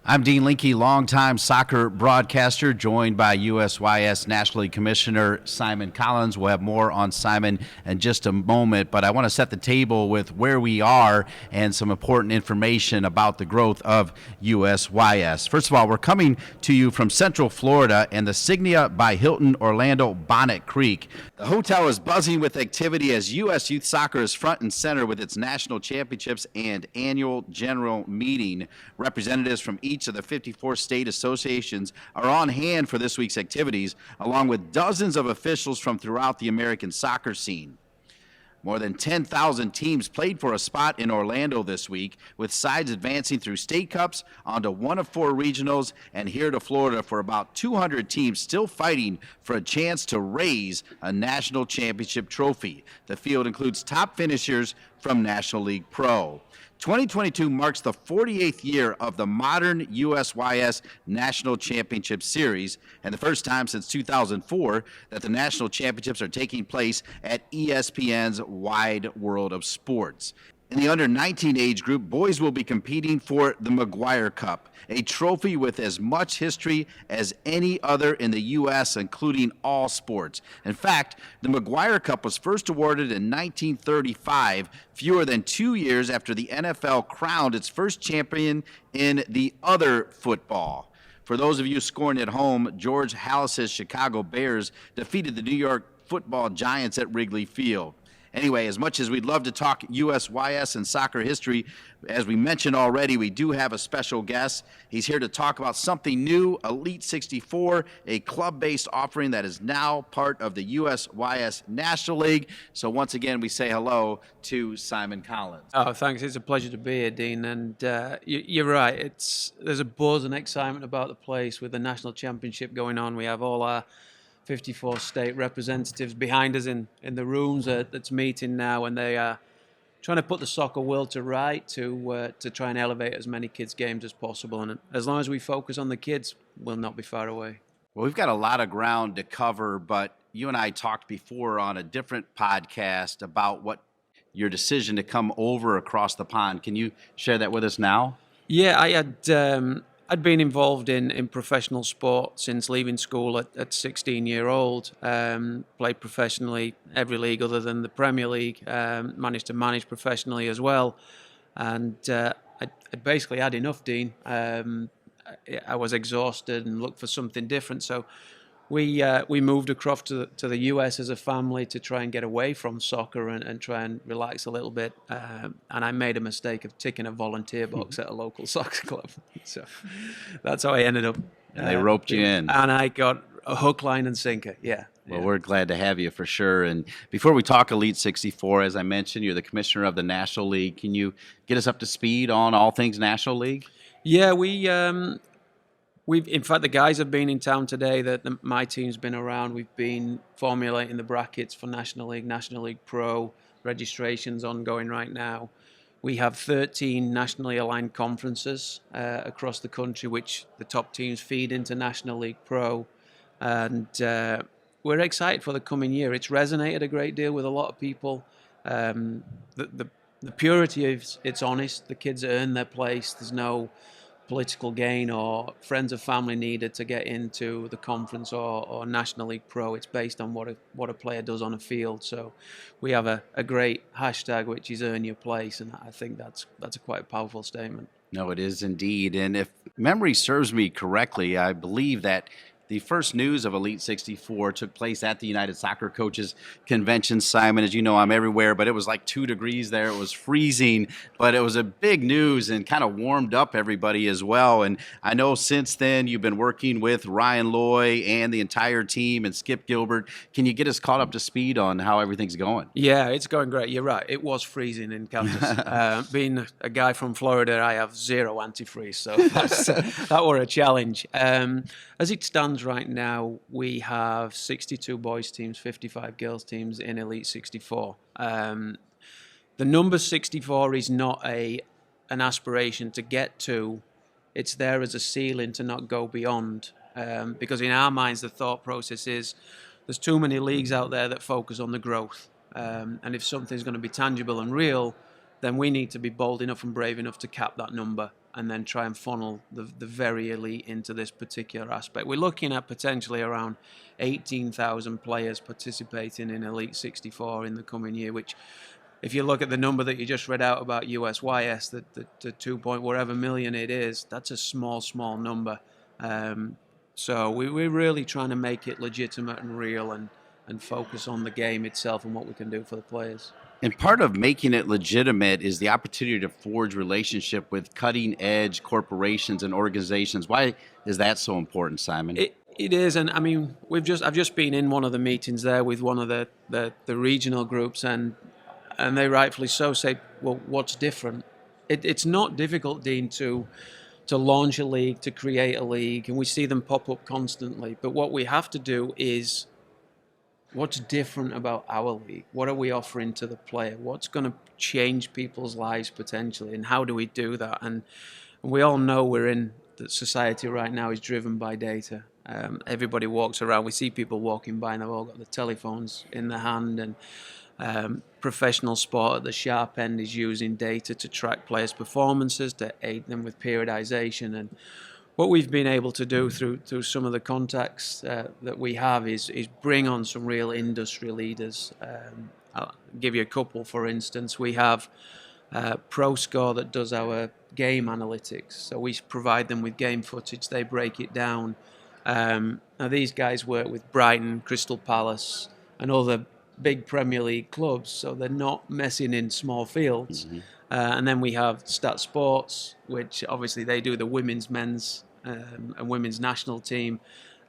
I'm Dean Linke, longtime soccer broadcaster, joined by USYS National League Commissioner Simon Collins. We'll have more on Simon in just a moment, but I want to set the table with where we are and some important information about the growth of USYS. First of all, we're coming to you from Central Florida and the Signia by Hilton Orlando Bonnet Creek. The hotel is buzzing with activity as U.S. Youth Soccer is front and center with its national championships and annual general meeting. Representatives from each of the 54 state associations are on hand for this week's activities, along with dozens of officials from throughout the American soccer scene. More than 10,000 teams played for a spot in Orlando this week, with sides advancing through state cups onto one of four regionals and here to Florida for about 200 teams still fighting for a chance to raise a national championship trophy. The field includes top finishers from National League Pro. 2022 marks the 48th year of the modern USYS National Championship Series and the first time since 2004 that the National Championships are taking place at ESPN's Wide World of Sports. In the under-19 age group, boys will be competing for the McGuire Cup, a trophy with as much history as any other in the U.S., including all sports. In fact, the McGuire Cup was first awarded in 1935, fewer than 2 years after the NFL crowned its first champion in the other football. For those of you scoring at home, George Halas's Chicago Bears defeated the New York Football Giants at Wrigley Field. Anyway, as much as we'd love to talk USYS and soccer history, as we mentioned already, we do have a special guest. He's here to talk about something new, Elite 64, a club-based offering that is now part of the USYS National League. So once again, we say hello to Simon Collins. Oh, thanks. It's a pleasure to be here, Dean. And you're right. There's a buzz and excitement about the place with the national championship going on. We have all our 54 state representatives behind us in the rooms that's meeting now, and they are trying to put the soccer world to right to try and elevate as many kids' games as possible. And as long as we focus on the kids, we'll not be far away. Well, we've got a lot of ground to cover, but you and I talked before on a different podcast about what your decision to come over across the pond. Can you share that with us now? Yeah, I'd been involved in professional sport since leaving school at 16-year-old. Played professionally every league other than the Premier League. Managed to manage professionally as well. And I basically had enough, Dean. I was exhausted and looked for something different. So we moved across to the US as a family to try and get away from soccer and try and relax a little bit. And I made a mistake of ticking a volunteer box at a local soccer club. So that's how I ended up. And they roped you in. And I got a hook, line, and sinker. Yeah. Well, we're glad to have you for sure. And before we talk Elite 64, as I mentioned, you're the commissioner of the National League. Can you get us up to speed on all things National League? Yeah, in fact, the guys have been in town today. My team's been around. We've been formulating the brackets for National League Pro. Registration's ongoing right now. We have 13 nationally aligned conferences across the country, which the top teams feed into National League Pro. And we're excited for the coming year. It's resonated a great deal with a lot of people. The purity is it's honest. The kids earn their place. There's no political gain or friends or family needed to get into the conference or National League Pro. It's based on what a player does on a field. So we have a great hashtag, which is earn your place, and I think that's a quite powerful statement. No, it is indeed. And if memory serves me correctly, I believe that the first news of Elite 64 took place at the United Soccer Coaches Convention. Simon, as you know, I'm everywhere, but it was like 2 degrees there. It was freezing, but it was a big news and kind of warmed up everybody as well. And I know since then you've been working with Ryan Loy and the entire team and Skip Gilbert. Can you get us caught up to speed on how everything's going? Yeah, it's going great. You're right. It was freezing in Kansas. Being a guy from Florida, I have zero antifreeze, so that were a challenge. As it stands right now, we have 62 boys teams, 55 girls teams in Elite 64. The number 64 is not an aspiration to get to. It's there as a ceiling to not go beyond. Because in our minds, the thought process is there's too many leagues out there that focus on the growth. And if something's going to be tangible and real, then we need to be bold enough and brave enough to cap that number. and then try and funnel the very elite into this particular aspect. We're looking at potentially around 18,000 players participating in Elite 64 in the coming year, which, if you look at the number that you just read out about USYS, the 2 point whatever million it is, that's a small number. So we're really trying to make it legitimate and real, and focus on the game itself and what we can do for the players. And part of making it legitimate is the opportunity to forge relationship with cutting edge corporations and organizations. Why is that so important, Simon? It is, and I mean, I've just been in one of the meetings there with one of the regional groups, and they rightfully so say, well, what's different? It's not difficult, Dean, to launch a league, to create a league, and we see them pop up constantly. But what we have to do is, what's different about our league? What are we offering to the player? What's going to change people's lives potentially? And how do we do that? And we all know that society right now is driven by data. Everybody walks around. We see people walking by and they've all got the telephones in their hand. And professional sport at the sharp end is using data to track players' performances, to aid them with periodization. And what we've been able to do through some of the contacts that we have is bring on some real industry leaders. I'll give you a couple. For instance, we have P.R.O Score that does our game analytics. So we provide them with game footage. They break it down. Now these guys work with Brighton, Crystal Palace, and other big Premier League clubs, so they're not messing in small fields. Mm-hmm. And then we have Stat Sports, which obviously they do the women's, men's, and women's national team,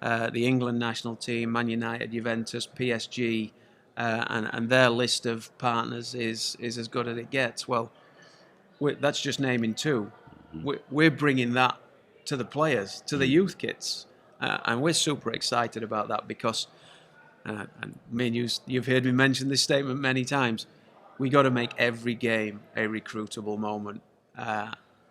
the England national team, Man United, Juventus, PSG, and their list of partners is as good as it gets. Well, that's just naming two. We're bringing that to the players, to the youth kids, and we're super excited about that because, and me and you've heard me mention this statement many times, we got to make every game a recruitable moment.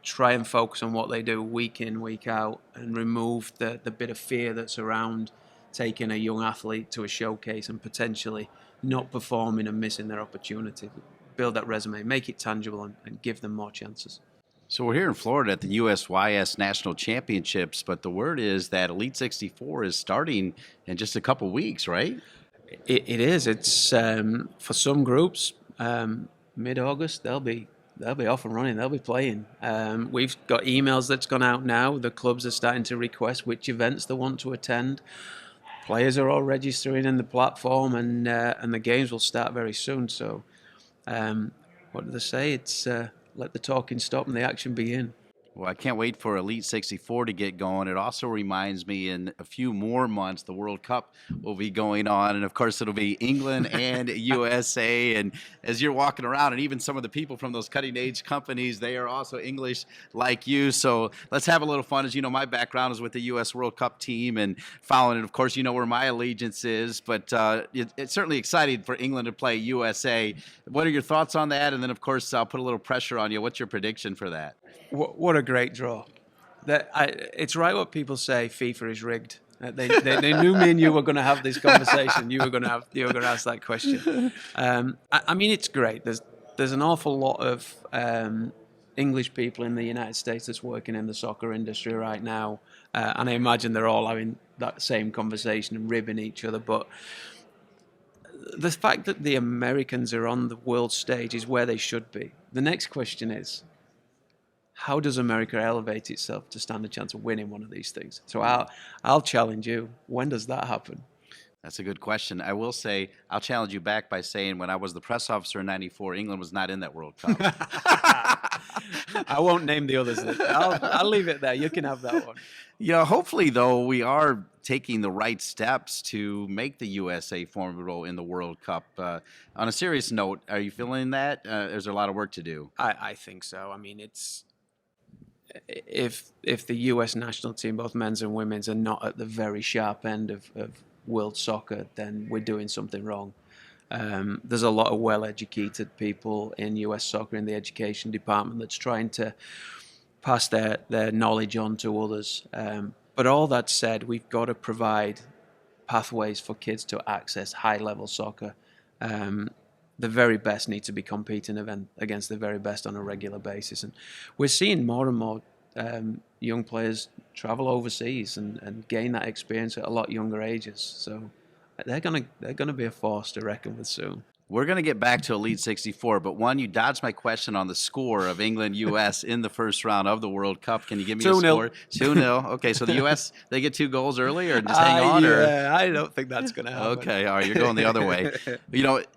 Try and focus on what they do week in, week out, and remove the bit of fear that's around taking a young athlete to a showcase and potentially not performing and missing their opportunity. Build that resume, make it tangible, and give them more chances. So we're here in Florida at the USYS National Championships, but the word is that Elite 64 is starting in just a couple weeks, right? It is. It's for some groups, mid-August they'll be off and running. They'll be playing. We've got emails that's gone out now. The clubs are starting to request which events they want to attend. Players are all registering in the platform, and the games will start very soon. So, what do they say? It's let the talking stop and the action begin. Well, I can't wait for Elite 64 to get going. It also reminds me in a few more months, the World Cup will be going on. And of course, it'll be England and USA. And as you're walking around, and even some of the people from those cutting edge companies, they are also English like you. So let's have a little fun. As you know, my background is with the U.S. World Cup team and following it. Of course, you know where my allegiance is, but it's certainly exciting for England to play USA. What are your thoughts on that? And then, of course, I'll put a little pressure on you. What's your prediction for that? What a great draw. It's right what people say, FIFA is rigged. They knew me and you were going to have this conversation. You were going to ask that question. I mean, it's great. There's an awful lot of English people in the United States that's working in the soccer industry right now, and I imagine they're all having that same conversation and ribbing each other. But the fact that the Americans are on the world stage is where they should be. The next question is, how does America elevate itself to stand a chance of winning one of these things? So I'll challenge you. When does that happen? That's a good question. I will say, I'll challenge you back by saying when I was the press officer in '94, England was not in that World Cup. I won't name the others. I'll leave it there. You can have that one. Yeah, hopefully, though, we are taking the right steps to make the USA formidable in the World Cup. On a serious note, are you feeling that? There's a lot of work to do. I think so. I mean, if the U.S. national team, both men's and women's, are not at the very sharp end of world soccer, then we're doing something wrong. There's a lot of well-educated people in U.S. soccer in the education department that's trying to pass their knowledge on to others. But all that said, we've got to provide pathways for kids to access high-level soccer. The very best need to be competing against the very best on a regular basis. And we're seeing more and more young players travel overseas and gain that experience at a lot younger ages. So they're gonna be a force to reckon with soon. We're going to get back to Elite 64, but one, you dodged my question on the score of England US in the first round of the World Cup. Can you give me a 2-0. score? 2-0. Okay, so the US, they get 2 goals early or just hang on? Yeah, I don't think that's going to happen. Okay, all right, you're going the other way.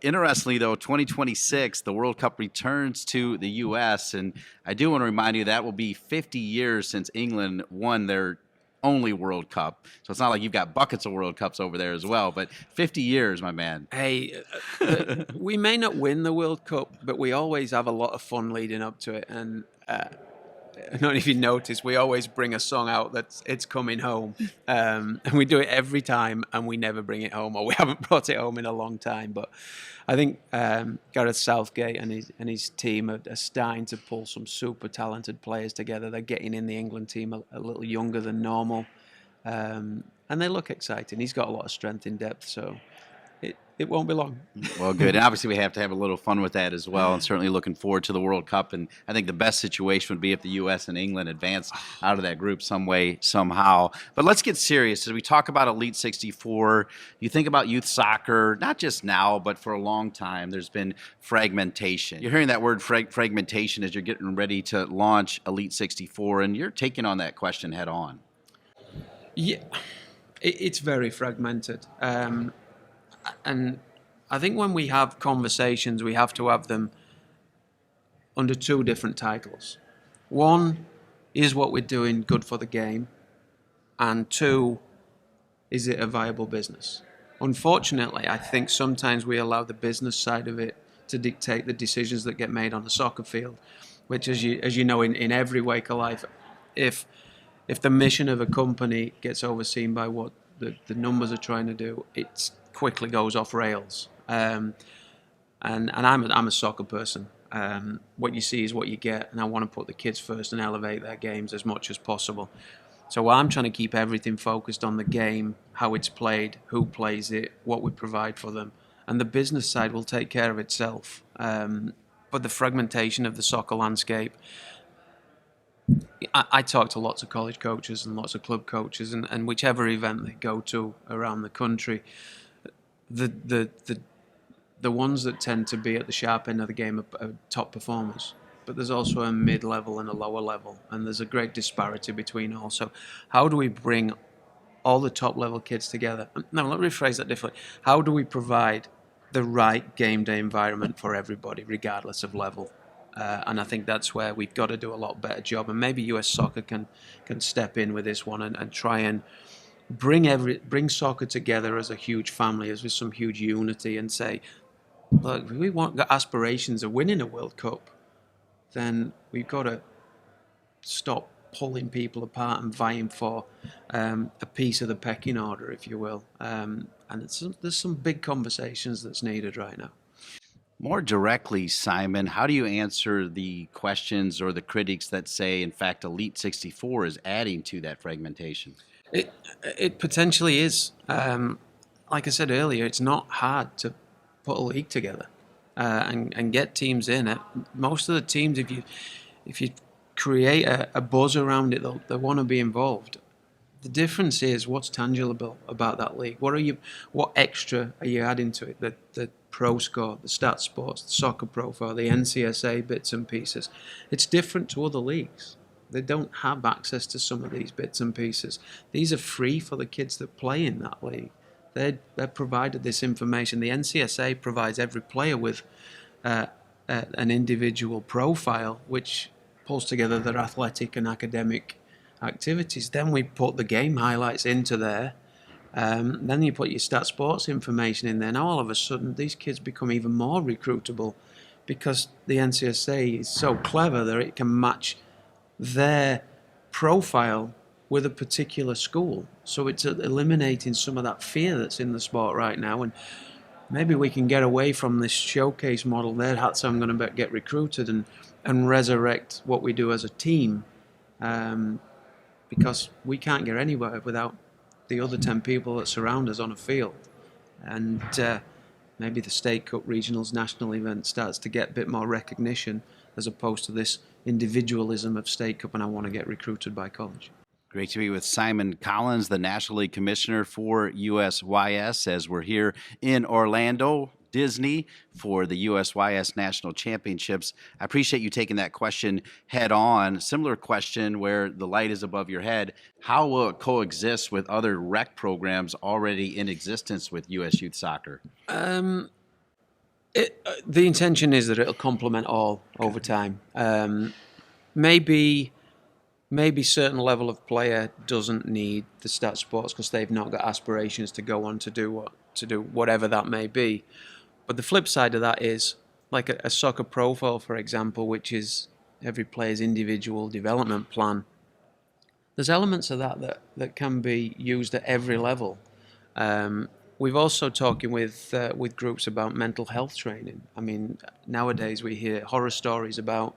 Interestingly, though, 2026, the World Cup returns to the U.S., and I do want to remind you that will be 50 years since England won their only World Cup. So it's not like you've got buckets of World Cups over there as well, but 50 years, my man. Hey, we may not win the World Cup, but we always have a lot of fun leading up to it. And I don't know if you notice, we always bring a song out that's "It's Coming Home," and we do it every time, and we never bring it home, or we haven't brought it home in a long time. But I think Gareth Southgate and his team are starting to pull some super talented players together. They're getting in the England team a little younger than normal, and they look exciting. He's got a lot of strength in depth, so it won't be long. Well, good. And obviously, we have to have a little fun with that as well, and certainly looking forward to the World Cup. And I think the best situation would be if the U.S. and England advance out of that group some way, somehow. But let's get serious. As we talk about Elite 64, you think about youth soccer, not just now, but for a long time, there's been fragmentation. You're hearing that word fragmentation as you're getting ready to launch Elite 64, and you're taking on that question head on. Yeah, it's very fragmented. And I think when we have conversations, we have to have them under two different titles. One, is what we're doing good for the game? And two, is it a viable business? Unfortunately, I think sometimes we allow the business side of it to dictate the decisions that get made on the soccer field, which, as you know, in every wake of life, if the mission of a company gets overseen by what the numbers are trying to do, it's quickly goes off rails. And I'm a soccer person. What you see is what you get, and I want to put the kids first and elevate their games as much as possible. So I'm trying to keep everything focused on the game, how it's played, who plays it, what we provide for them, and the business side will take care of itself. But the fragmentation of the soccer landscape, I talk to lots of college coaches and lots of club coaches, and whichever event they go to around the country, the ones that tend to be at the sharp end of the game are top performers. But there's also a mid-level and a lower level, and there's a great disparity between all. So how do we bring all the top-level kids together? No, let me rephrase that differently. How do we provide the right game day environment for everybody, regardless of level? And I think that's where we've got to do a lot better job. And maybe US Soccer can step in with this one and try and bring soccer together as a huge family, as with some huge unity, and say, look, if we want aspirations of winning a World Cup, then we've got to stop pulling people apart and vying for a piece of the pecking order, if you will. And there's some big conversations that's needed right now. More directly, Simon, how do you answer the questions or the critics that say, in fact, Elite 64 is adding to that fragmentation? It potentially is. Like I said earlier, it's not hard to put a league together and get teams in. Most of the teams, if you create a buzz around it, they'll want to be involved. The difference is what's tangible about that league. What extra are you adding to it? The Pro Score, the Stat Sports, the Soccer Profile, the NCSA bits and pieces. It's different to other leagues. They don't have access to some of these bits and pieces. These are free for the kids that play in that league. They're provided this information. The NCSA provides every player with an individual profile, which pulls together their athletic and academic activities. Then we put the game highlights into there. Then you put your Stat Sports information in there. Now all of a sudden, these kids become even more recruitable because the NCSA is so clever that it can match their profile with a particular school. So it's eliminating some of that fear that's in the sport right now. And maybe we can get away from this showcase model. That's how I'm going to get recruited and resurrect what we do as a team. Because we can't get anywhere without the other 10 people that surround us on a field. And maybe the state cup, regionals, national event starts to get a bit more recognition as opposed to this individualism of state cup and I want to get recruited by college. Great to be with Simon Collins, the National League Commissioner for USYS, as we're here in Orlando, Disney, for the USYS National Championships. I appreciate you taking that question head on. Similar question where the light is above your head. How will it coexist with other rec programs already in existence with US Youth Soccer? The intention is that it'll complement all over time. Maybe certain level of player doesn't need the stat sports because they've not got aspirations to go on to do whatever that may be. But the flip side of that is like a soccer profile, for example, which is every player's individual development plan. There's elements of that can be used at every level. We've also talking with groups about mental health training. I mean, nowadays we hear horror stories about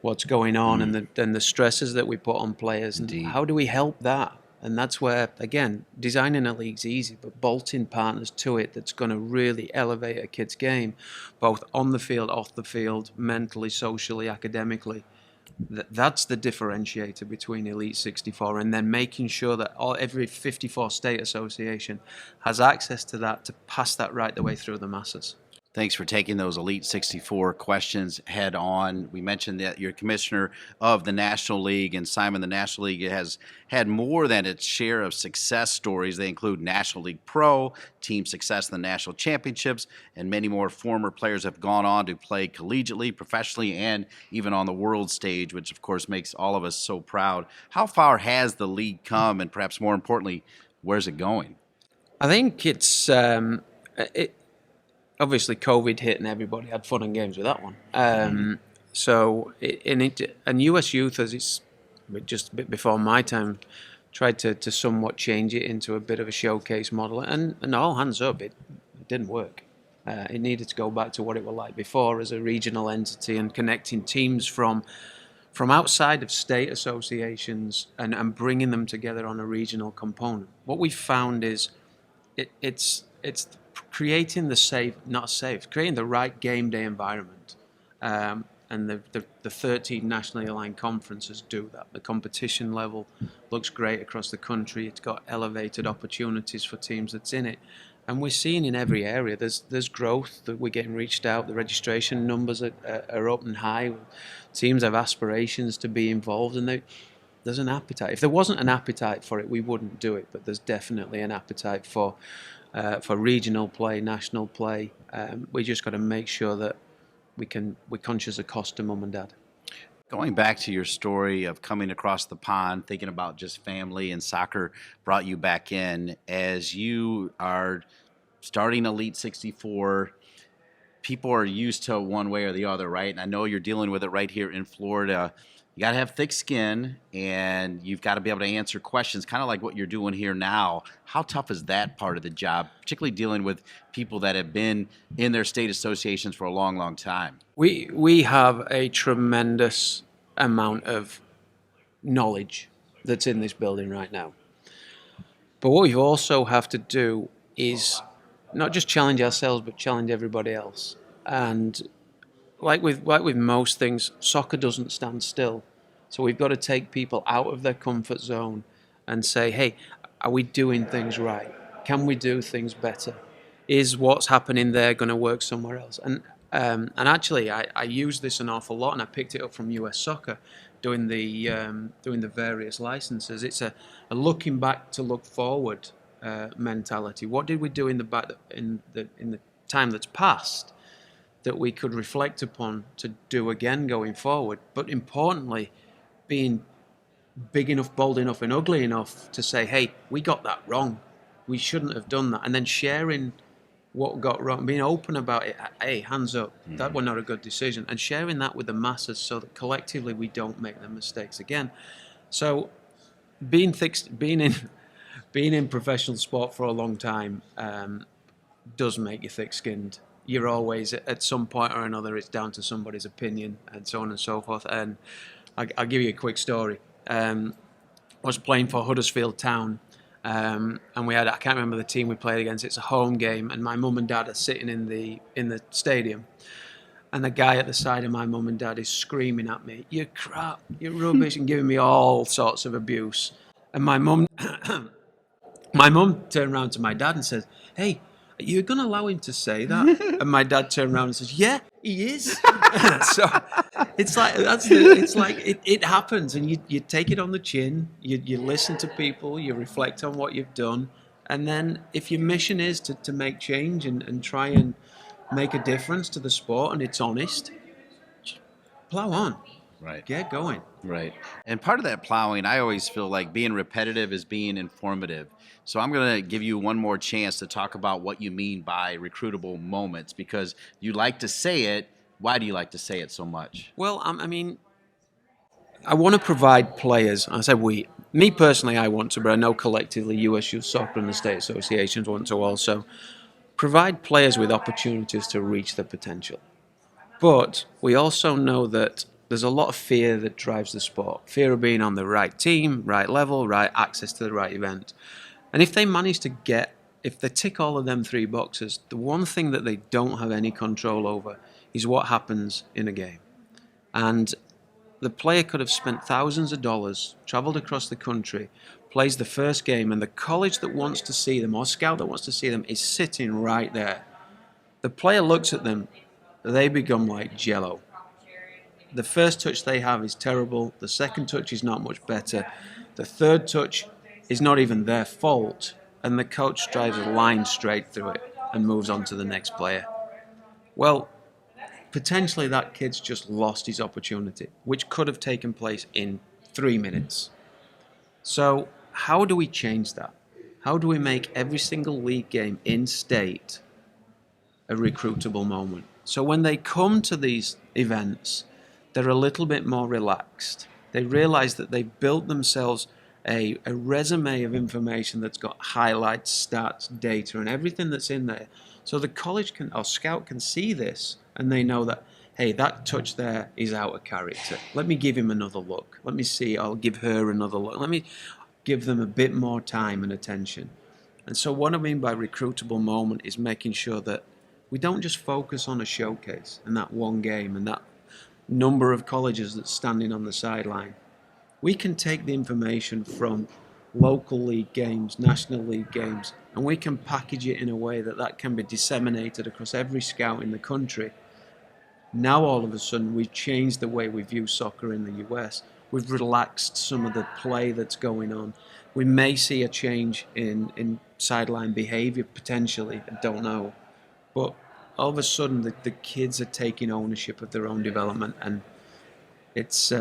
what's going on and the stresses that we put on players. And how do we help that? And that's where, again, designing a league's easy, but bolting partners to it that's going to really elevate a kid's game, both on the field, off the field, mentally, socially, academically. That's the differentiator between Elite 64, and then making sure that every 54 state association has access to that to pass that right the way through the masses. Thanks for taking those Elite 64 questions head on. We mentioned that you're commissioner of the National League, and Simon, the National League has had more than its share of success stories. They include National League Pro, team success in the national championships, and many more former players have gone on to play collegiately, professionally, and even on the world stage, which of course makes all of us so proud. How far has the league come, and perhaps more importantly, where's it going? I think it's obviously COVID hit and everybody had fun and games with that one. And US Youth, as it's just a bit before my time, tried to somewhat change it into a bit of a showcase model. And all hands up, it didn't work. It needed to go back to what it was like before as a regional entity and connecting teams from outside of state associations and bringing them together on a regional component. What we found is it's creating creating the right game day environment. And the 13 nationally aligned conferences do that. The competition level looks great across the country. It's got elevated opportunities for teams that's in it. And we're seeing in every area there's growth, that we're getting reached out. The registration numbers are up and high. Teams have aspirations to be involved, and there's an appetite. If there wasn't an appetite for it, we wouldn't do it. But there's definitely an appetite for regional play, national play. We just got to make sure that we're conscious of cost to mum and dad. Going back to your story of coming across the pond, thinking about just family and soccer brought you back in. As you are starting Elite 64, people are used to one way or the other, right? And I know you're dealing with it right here in Florida. You got to have thick skin, and you've got to be able to answer questions, kind of like what you're doing here now. How tough is that part of the job, particularly dealing with people that have been in their state associations for a long, long time? We have a tremendous amount of knowledge that's in this building right now. But what we also have to do is not just challenge ourselves, but challenge everybody else. And like with most things, soccer doesn't stand still. So we've got to take people out of their comfort zone and say, hey, are we doing things right? Can we do things better? Is what's happening there going to work somewhere else? And actually, I use this an awful lot, and I picked it up from US Soccer, doing the various licenses. It's a looking back to look forward mentality. What did we do in the time that's passed that we could reflect upon to do again going forward? But importantly, being big enough, bold enough, and ugly enough to say, hey, we got that wrong. We shouldn't have done that. And then sharing what got wrong, being open about it. Hey, hands up, that was not a good decision. And sharing that with the masses so that collectively we don't make the mistakes again. So being in professional sport for a long time does make you thick-skinned. You're always, at some point or another, it's down to somebody's opinion and so on and so forth. And I'll give you a quick story. I was playing for Huddersfield Town, and we had, I can't remember the team we played against. It's a home game, and my mum and dad are sitting in the stadium, and the guy at the side of my mum and dad is screaming at me, "You're crap, you're rubbish," and giving me all sorts of abuse. And my mum turned around to my dad and says, "Hey, are you going to allow him to say that?" And my dad turned around and says, "Yeah, he is." So it's like it happens, and you take it on the chin. You listen to people, you reflect on what you've done, and then if your mission is to make change and try and make a difference to the sport, and it's honest, plow on, Right. get going. Right. And part of that plowing, I always feel like being repetitive is being informative. So I'm going to give you one more chance to talk about what you mean by recruitable moments, because you like to say it. Why do you like to say it so much? Well, I mean, I want to provide players. I said we. Me personally, I want to, but I know collectively USYS Soccer and the state associations want to also provide players with opportunities to reach their potential. But we also know that there's a lot of fear that drives the sport. Fear of being on the right team, right level, right access to the right event. And if they manage to if they tick all of them three boxes, the one thing that they don't have any control over is what happens in a game. And the player could have spent thousands of dollars, traveled across the country, plays the first game, and the college that wants to see them or scout that wants to see them is sitting right there. The player looks at them, they become like jello. The first touch they have is terrible. The second touch is not much better. The third touch is not even their fault, and the coach drives a line straight through it and moves on to the next player. Well, potentially that kid's just lost his opportunity, which could have taken place in 3 minutes. So how do we change that? How do we make every single league game in state a recruitable moment? So when they come to these events, they're a little bit more relaxed. They realize that they've built themselves a resume of information that's got highlights, stats, data, and everything that's in there. So the college or scout can see this, and they know that, hey, that touch there is out of character. Let me give him another look. Let me see, I'll give her another look. Let me give them a bit more time and attention. And so what I mean by recruitable moment is making sure that we don't just focus on a showcase and that one game and that number of colleges that's standing on the sideline. We can take the information from local league games, national league games, and we can package it in a way that can be disseminated across every scout in the country. Now all of a sudden we've changed the way we view soccer in the US. We've relaxed some of the play that's going on. We may see a change in sideline behavior potentially, I don't know. But all of a sudden the kids are taking ownership of their own development, and it's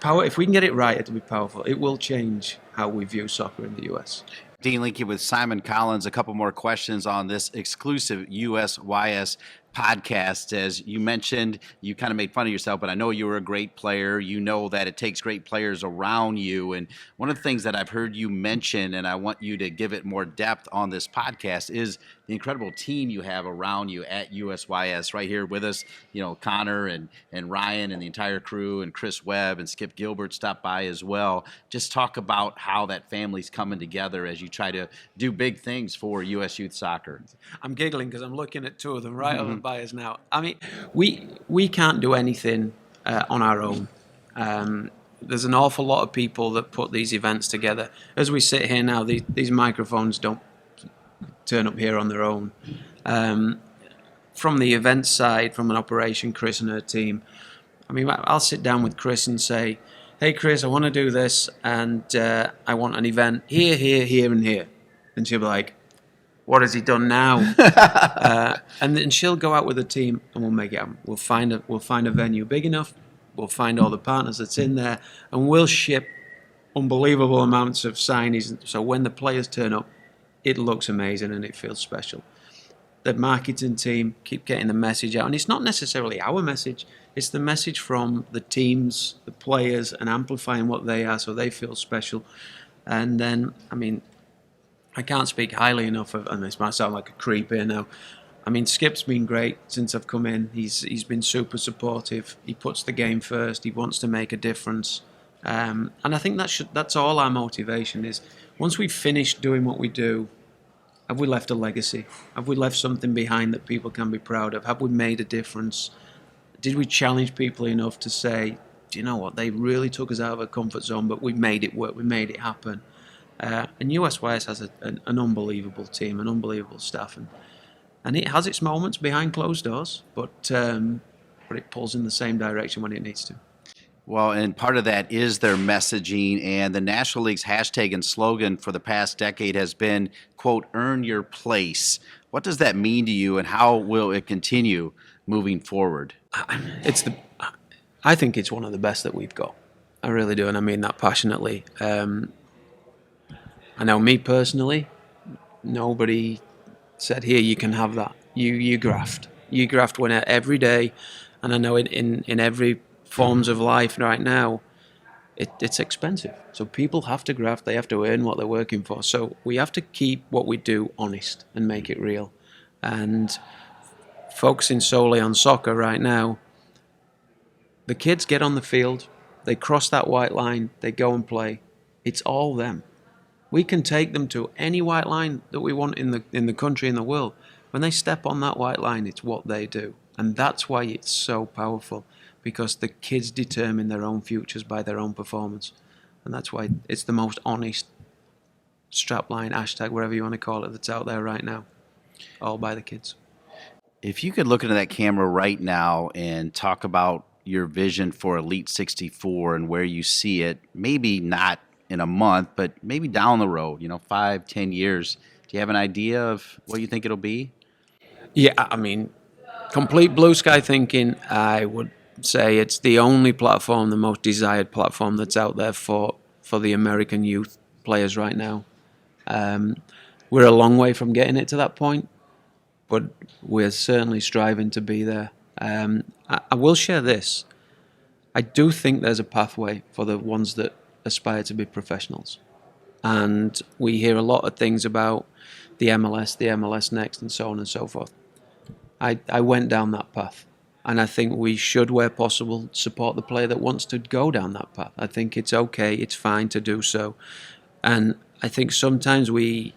power. If we can get it right, it'll be powerful. It will change how we view soccer in the US. Dean Linke with Simon Collins. A couple more questions on this exclusive USYS podcast. As you mentioned, you kind of made fun of yourself, but I know you were a great player. You know that it takes great players around you. And one of the things that I've heard you mention, and I want you to give it more depth on this podcast, is the incredible team you have around you at USYS. Right here with us, you know, Connor and Ryan and the entire crew, and Chris Webb and Skip Gilbert stopped by as well. Just talk about how that family's coming together as you try to do big things for US Youth Soccer. I'm giggling because I'm looking at two of them right over by us now. I mean, we can't do anything on our own. There's an awful lot of people that put these events together. As we sit here now, these microphones don't turn up here on their own. From the event side, from an operation, Chris and her team, I mean, I'll sit down with Chris and say, hey, Chris, I want to do this, and I want an event here, here, here, and here. And she'll be like, what has he done now? And then she'll go out with the team, and we'll make it happen. We'll find a venue big enough. We'll find all the partners that's in there, and we'll ship unbelievable amounts of signees. So when the players turn up, it looks amazing and it feels special. The marketing team keep getting the message out, and it's not necessarily our message. It's the message from the teams, the players, and amplifying what they are so they feel special. And then, I mean, I can't speak highly enough of, and this might sound like a creep here now. I mean, Skip's been great since I've come in. He's been super supportive. He puts the game first. He wants to make a difference. And I think that's all our motivation is. Once we've finished doing what we do, have we left a legacy? Have we left something behind that people can be proud of? Have we made a difference? Did we challenge people enough to say, do you know what, they really took us out of our comfort zone, but we made it work, we made it happen. And USYS has an unbelievable team, an unbelievable staff, and it has its moments behind closed doors, but it pulls in the same direction when it needs to. Well, and part of that is their messaging, and the National League's hashtag and slogan for the past decade has been, quote, earn your place. What does that mean to you, and how will it continue moving forward? I think it's one of the best that we've got. I really do, and I mean that passionately. I know me personally, nobody said, here, you can have that. You graft. You graft when every day, and I know in every forms of life right now, it's expensive. So people have to graft, they have to earn what they're working for. So we have to keep what we do honest and make it real. And focusing solely on soccer right now, the kids get on the field, they cross that white line, they go and play. It's all them. We can take them to any white line that we want in the country, in the world. When they step on that white line, it's what they do. And that's why it's so powerful, because the kids determine their own futures by their own performance. And that's why it's the most honest strapline, hashtag, whatever you want to call it, that's out there right now. All by the kids. If you could look into that camera right now and talk about your vision for Elite 64 and where you see it, maybe not in a month, but maybe down the road, 5, 10 years, do you have an idea of what you think it'll be? Yeah, I mean, complete blue sky thinking, I would say it's the only platform, the most desired platform that's out there for the American youth players right now. We're a long way from getting it to that point, but we're certainly striving to be there. I will share this. I do think there's a pathway for the ones that aspire to be professionals. And we hear a lot of things about the MLS Next, and so on and so forth. I went down that path. And I think we should, where possible, support the player that wants to go down that path. I think it's okay, it's fine to do so. And I think sometimes we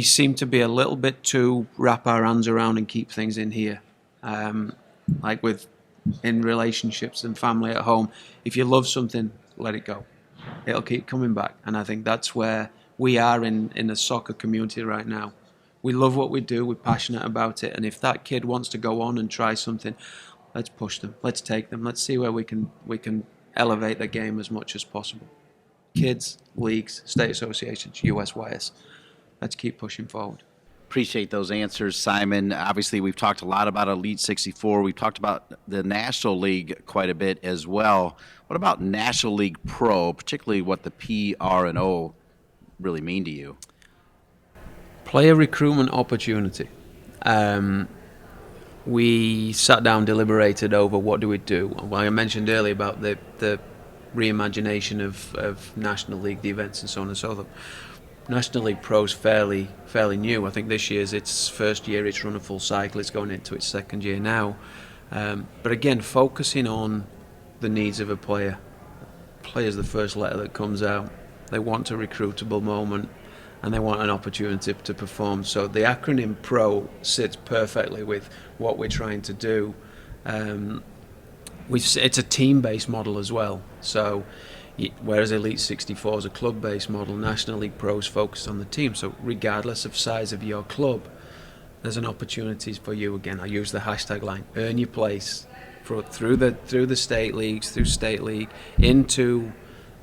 seem to be a little bit too wrap our hands around and keep things in here. Like in relationships and family at home, if you love something, let it go. It'll keep coming back. And I think that's where we are in the soccer community right now. We love what we do, we're passionate about it, and if that kid wants to go on and try something, let's push them, let's take them, let's see where we can elevate the game as much as possible. Kids, leagues, state associations, USYS, let's keep pushing forward. Appreciate those answers, Simon. Obviously, we've talked a lot about Elite 64. We've talked about the National League quite a bit as well. What about National League Pro, particularly what the P.R.O really mean to you? Player recruitment opportunity. We sat down, deliberated over what do we do. Well, I mentioned earlier about the reimagination of National League, the events and so on and so forth. National League Pro's fairly new. I think this year's its first year. It's run a full cycle. It's going into its second year now. But again, focusing on the needs of a player. Player's the first letter that comes out. They want a recruitable moment, and they want an opportunity to perform. So the acronym PRO sits perfectly with what we're trying to do. It's a team-based model as well. So whereas Elite 64 is a club-based model, National League Pro is focused on the team. So regardless of size of your club, there's an opportunity for you. Again, I use the hashtag line, earn your place through the state leagues, through state league, into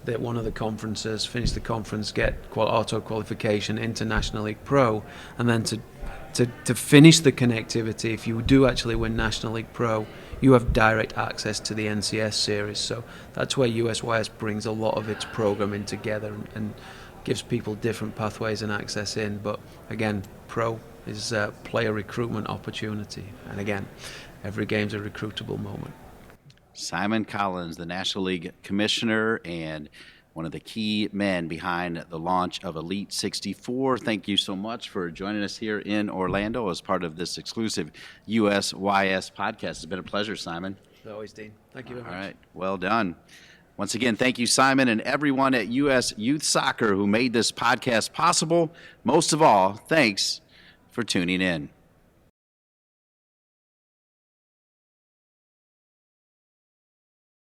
one of the conferences, finish the conference, get auto qualification into National League Pro, and then to finish the connectivity. If you do actually win National League Pro, you have direct access to the NCS series. So that's where USYS brings a lot of its programming together and gives people different pathways and access in. But again, Pro is a player recruitment opportunity, and again, every game's a recruitable moment. Simon Collins, the National League Commissioner and one of the key men behind the launch of Elite 64. Thank you so much for joining us here in Orlando as part of this exclusive USYS podcast. It's been a pleasure, Simon. As always, Dean. Thank you very much. All right, well done. Once again, thank you, Simon, and everyone at U.S. Youth Soccer who made this podcast possible. Most of all, thanks for tuning in.